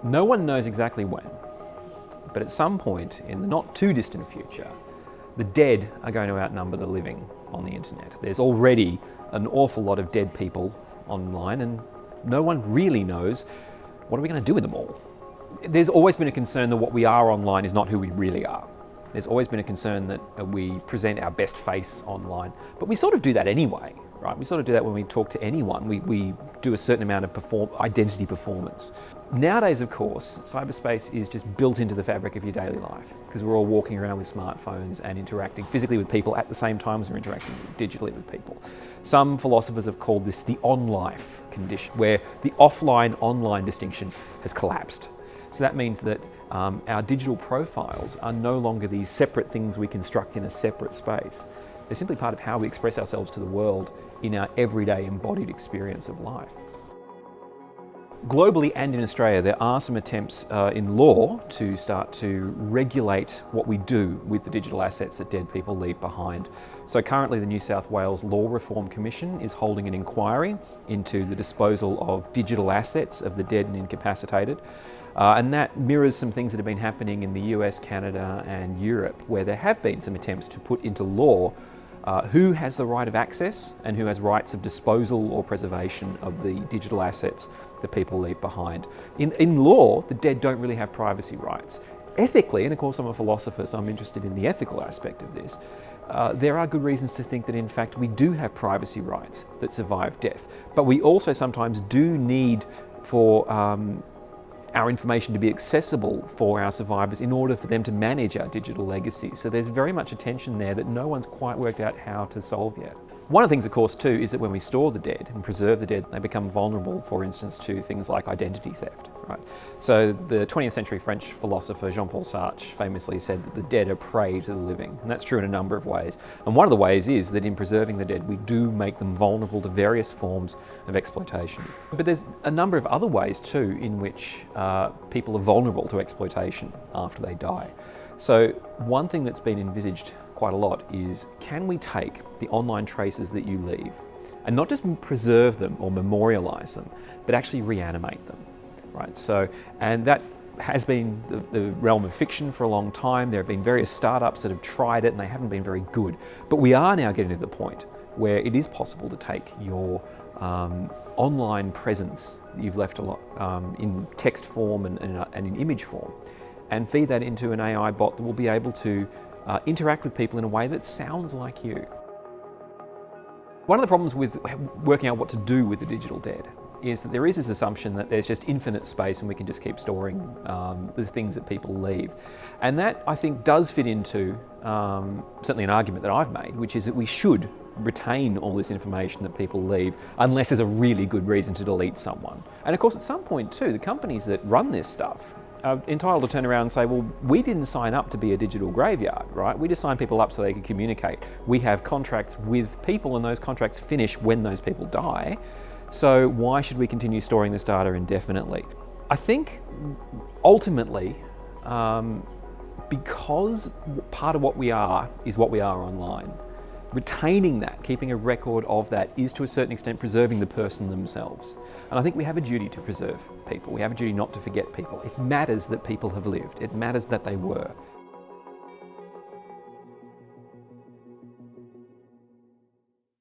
No one knows exactly when, but at some point in the not too distant future, the dead are going to outnumber the living on the internet. There's already an awful lot of dead people online, and no one really knows what are we going to do with them all. There's always been a concern that what we are online is not who we really are. There's always been a concern that we present our best face online, but we sort of do that anyway, right? We sort of do that when we talk to anyone. We do a certain amount of identity performance. Nowadays, of course, cyberspace is just built into the fabric of your daily life because we're all walking around with smartphones and interacting physically with people at the same time as we're interacting digitally with people. Some philosophers have called this the on-life condition, where the offline-online distinction has collapsed. So that means that our digital profiles are no longer these separate things we construct in a separate space. They're simply part of how we express ourselves to the world in our everyday embodied experience of life. Globally and in Australia, there are some attempts in law to start to regulate what we do with the digital assets that dead people leave behind. So currently the New South Wales Law Reform Commission is holding an inquiry into the disposal of digital assets of the dead and incapacitated. And that mirrors some things that have been happening in the US, Canada and Europe, where there have been some attempts to put into law who has the right of access and who has rights of disposal or preservation of the digital assets that people leave behind. In law, the dead don't really have privacy rights. Ethically, and of course I'm a philosopher, so I'm interested in the ethical aspect of this, there are good reasons to think that in fact we do have privacy rights that survive death. But we also sometimes do need for our information to be accessible for our survivors in order for them to manage our digital legacy. So there's very much a tension there that no one's quite worked out how to solve yet. One of the things, of course, too, is that when we store the dead and preserve the dead, they become vulnerable, for instance, to things like identity theft, right? So the 20th century French philosopher Jean-Paul Sartre famously said that the dead are prey to the living, and that's true in a number of ways. And one of the ways is that in preserving the dead, we do make them vulnerable to various forms of exploitation. But there's a number of other ways, too, in which people are vulnerable to exploitation after they die. So one thing that's been envisaged quite a lot is, can we take the online traces that you leave and not just preserve them or memorialize them, but actually reanimate them, right? So, and that has been the realm of fiction for a long time. There have been various startups that have tried it and they haven't been very good. But we are now getting to the point where it is possible to take your online presence that you've left a lot in text form and in image form and feed that into an AI bot that will be able to interact with people in a way that sounds like you. One of the problems with working out what to do with the digital dead is that there is this assumption that there's just infinite space and we can just keep storing the things that people leave. And that, I think, does fit into certainly an argument that I've made, which is that we should retain all this information that people leave unless there's a really good reason to delete someone. And of course, at some point too, the companies that run this stuff are entitled to turn around and say, well, we didn't sign up to be a digital graveyard, right? We just signed people up so they could communicate. We have contracts with people and those contracts finish when those people die. So why should we continue storing this data indefinitely? I think ultimately, because part of what we are is what we are online, retaining that, keeping a record of that, is to a certain extent preserving the person themselves. And I think we have a duty to preserve people. We have a duty not to forget people. It matters that people have lived. It matters that they were.